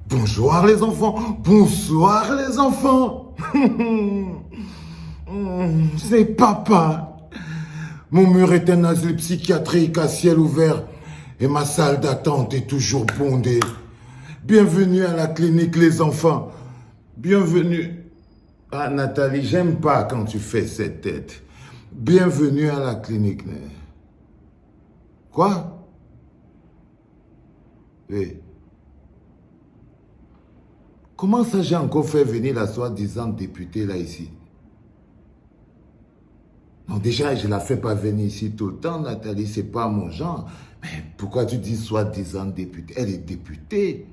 Bonjour les enfants, bonsoir les enfants. C'est papa. Mon mur est un asile psychiatrique à ciel ouvert et ma salle d'attente est toujours bondée. Bienvenue à la clinique les enfants. Bienvenue. Ah Nathalie, j'aime pas quand tu fais cette tête. Bienvenue à la clinique. Quoi? Oui. Comment ça j'ai encore fait venir la soi-disant députée là ici? Non, déjà, je ne la fais pas venir ici tout le temps, Nathalie, c'est pas mon genre. Mais pourquoi tu dis soi-disant députée? Elle est députée.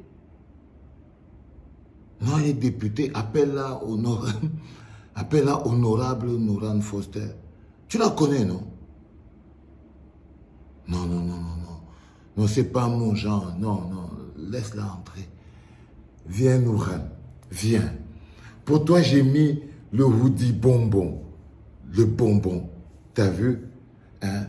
Non, elle est députée. Appelle-la Appelle-la honorable Nourane Foster. Tu la connais, non? Non, non, non, non, non. Non, c'est pas mon genre. Non, non, laisse-la entrer. Viens, Nourane, viens. Pour toi, j'ai mis le hoodie bonbon. Le bonbon. T'as vu? Hein?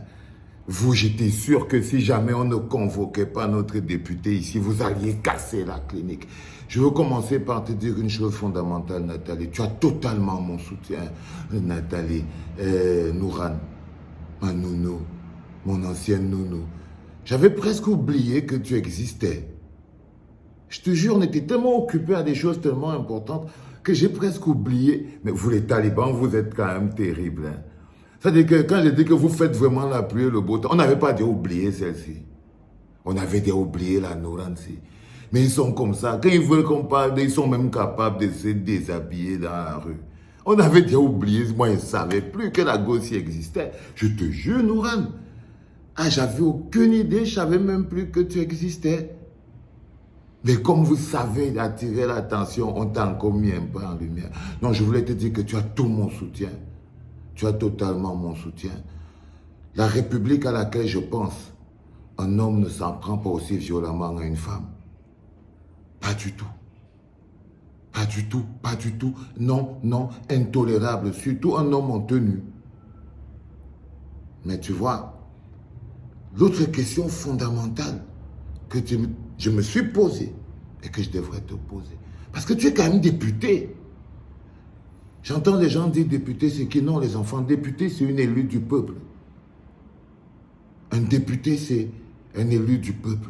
Vous, j'étais sûr que si jamais on ne convoquait pas notre député ici, vous alliez casser la clinique. Je veux commencer par te dire une chose fondamentale, Nathalie. Tu as totalement mon soutien, Nathalie. Nourane, ma nounou, mon ancienne nounou. J'avais presque oublié que tu existais. Je te jure, on était tellement occupés à des choses tellement importantes que j'ai presque oublié. Mais vous, les talibans, vous êtes quand même terribles. Hein? C'est-à-dire que quand je dis que vous faites vraiment la pluie et le beau temps, on n'avait pas déjà oublié celle-ci. On avait déjà oublié la Nourane-ci. Mais ils sont comme ça. Quand ils veulent qu'on parle, ils sont même capables de se déshabiller dans la rue. On avait déjà oublié. Moi, je ne savais plus que la gosse existait. Je te jure, Nourane. Ah, j'avais aucune idée. Je ne savais même plus que tu existais. Mais comme vous savez attirer l'attention, on t'a encore mis un peu en lumière. Non, je voulais te dire que tu as tout mon soutien. Tu as totalement mon soutien. La République à laquelle je pense, un homme ne s'en prend pas aussi violemment à une femme. Pas du tout. Pas du tout, pas du tout. Non, non, intolérable. Surtout un homme en tenue. Mais tu vois, l'autre question fondamentale que je me suis posée et que je devrais te poser. Parce que tu es quand même député. J'entends les gens dire député, c'est qui? Non, les enfants. Député, c'est une élue du peuple. Un député, c'est un élu du peuple.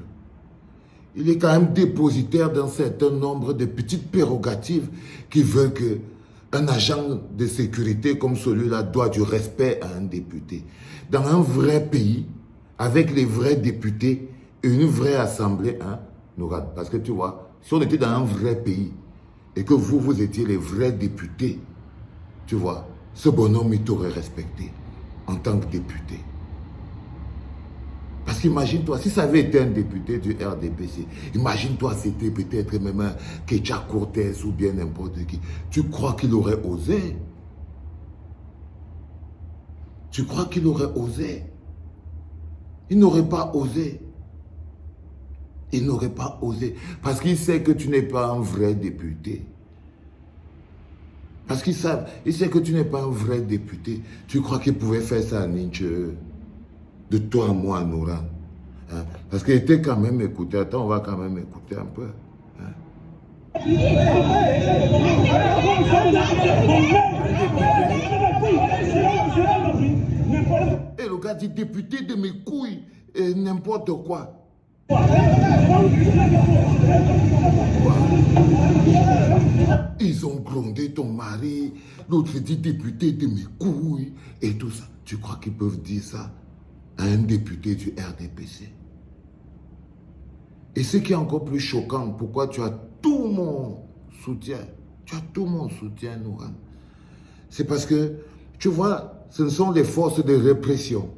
Il est quand même dépositaire d'un certain nombre de petites prérogatives qui veulent qu'un agent de sécurité comme celui-là doit du respect à un député. Dans un vrai pays, avec les vrais députés et une vraie assemblée, hein, Nourane, parce que tu vois, si on était dans un vrai pays et que vous étiez les vrais députés, tu vois, ce bonhomme, il t'aurait respecté en tant que député. Parce qu'imagine-toi, si ça avait été un député du RDPC, imagine-toi, c'était peut-être même un Kecha Cortez ou bien n'importe qui. Tu crois qu'il aurait osé? Tu crois qu'il aurait osé? Il n'aurait pas osé. Il n'aurait pas osé. Parce qu'il sait que tu n'es pas un vrai député. Parce qu'il sait que tu n'es pas un vrai député. Tu crois qu'il pouvait faire ça à Nietzsche de toi à moi, Nourane? Hein? Parce qu'il était quand même écouté. Attends, on va quand même écouter un peu. Hein? Et le gars dit député de mes couilles et n'importe quoi. Ils ont grondé ton mari, l'autre dit député de mes couilles et tout ça. Tu crois qu'ils peuvent dire ça à un député du RDPC? Et ce qui est encore plus choquant, pourquoi tu as tout mon soutien, tu as tout mon soutien, Nourane, c'est parce que, tu vois, ce sont les forces de répression.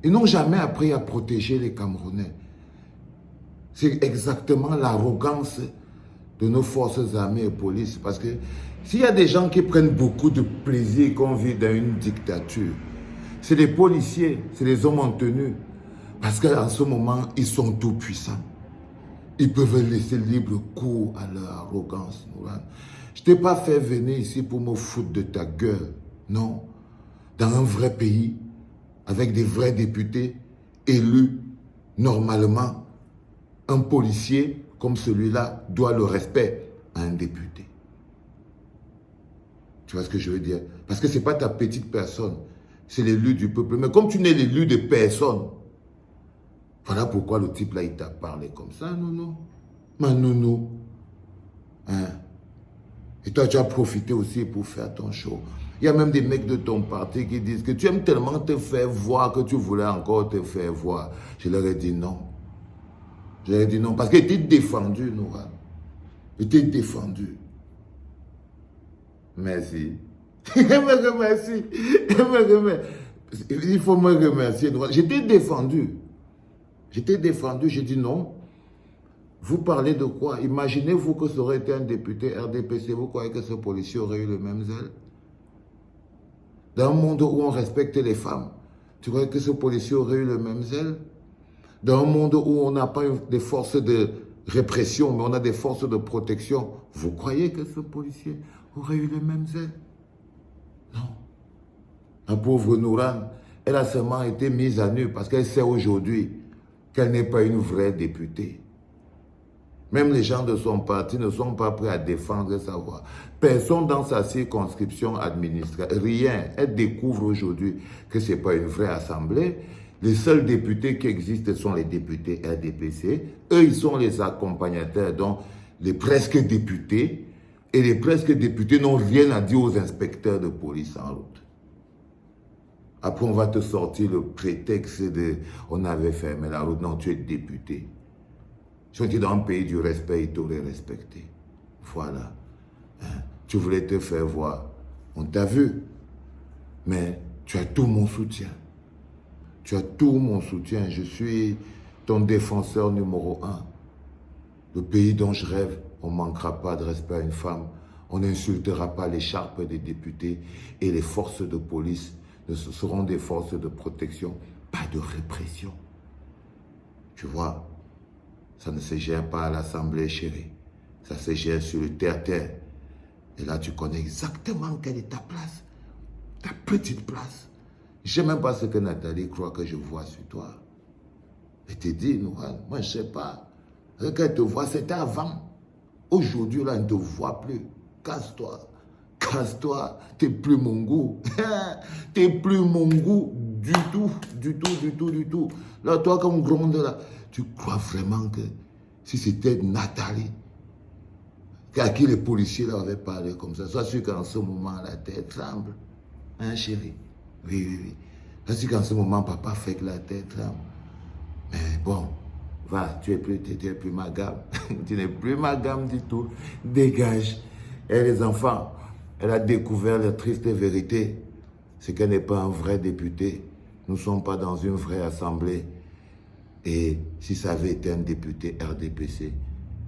Ils n'ont jamais appris à protéger les Camerounais. C'est exactement l'arrogance de nos forces armées et police. Parce que s'il y a des gens qui prennent beaucoup de plaisir qu'on vit dans une dictature, c'est les policiers, c'est les hommes en tenue. Parce qu'en ce moment, ils sont tout puissants. Ils peuvent laisser libre cours à leur arrogance, Nourane. Je ne t'ai pas fait venir ici pour me foutre de ta gueule. Non. Dans un vrai pays, avec des vrais députés élus, normalement, un policier comme celui-là doit le respect à un député. Tu vois ce que je veux dire? Parce que ce n'est pas ta petite personne, c'est l'élu du peuple. Mais comme tu n'es l'élu de personne, voilà pourquoi le type là, il t'a parlé comme ça, nounou. Ma nounou. Hein? Et toi, tu as profité aussi pour faire ton show. Il y a même des mecs de ton parti qui disent que tu aimes tellement te faire voir que tu voulais encore te faire voir. Je leur ai dit non. Je leur ai dit non parce que tu es défendu, Noura. Tu es défendu. Merci. Me remercie. Il faut me remercier. J'étais défendu. J'étais défendu. J'ai dit non. Vous parlez de quoi? Imaginez-vous que ça aurait été un député RDPC. Vous croyez que ce policier aurait eu le même zèle? Dans un monde où on respecte les femmes, tu croyais que ce policier aurait eu le même zèle? Dans un monde où on n'a pas des forces de répression, mais on a des forces de protection, vous croyez que ce policier aurait eu le même zèle? Non. La pauvre Nouran, elle a seulement été mise à nu parce qu'elle sait aujourd'hui qu'elle n'est pas une vraie députée. Même les gens de son parti ne sont pas prêts à défendre sa voix. Personne dans sa circonscription administrative, rien. Elle découvre aujourd'hui que ce n'est pas une vraie assemblée. Les seuls députés qui existent sont les députés RDPC. Eux, ils sont les accompagnateurs, donc les presque députés. Et les presque députés n'ont rien à dire aux inspecteurs de police en route. Après, on va te sortir le prétexte de « on avait fermé la route ». Non, tu es député. Si on était dans un pays du respect, il t'aurait respecté. Voilà. Hein? Tu voulais te faire voir. On t'a vu. Mais tu as tout mon soutien. Tu as tout mon soutien. Je suis ton défenseur numéro 1. Le pays dont je rêve, on ne manquera pas de respect à une femme. On n'insultera pas l'écharpe des députés. Et les forces de police ce seront des forces de protection. Pas de répression. Tu vois? Ça ne se gère pas à l'Assemblée, chérie. Ça se gère sur le terre-terre. Et là, tu connais exactement quelle est ta place. Ta petite place. Je ne sais même pas ce que Nathalie croit que je vois sur toi. Elle te dit, Nouran, moi, je ne sais pas. Ce qu'elle te voit, c'était avant. Aujourd'hui, là, elle ne te voit plus. Casse-toi. Casse-toi. Tu n'es plus mon goût. Tu n'es plus mon goût du tout. Du tout, du tout, du tout. Là, toi, comme gronde, là, tu crois vraiment que si c'était Nathalie, à qui les policiers là avaient parlé comme ça, sois sûr qu'en ce moment, la tête tremble. Hein, chérie? Oui, oui, oui. Sois sûr qu'en ce moment, papa fait que la tête tremble. Mais bon, va, tu n'es plus ma gamme. Tu n'es plus ma gamme du tout. Dégage. Et les enfants, elle a découvert la triste vérité. C'est qu'elle n'est pas un vrai député. Nous ne sommes pas dans une vraie assemblée. Et si ça avait été un député RDPC,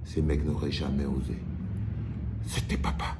ces mecs n'auraient jamais osé. C'était papa.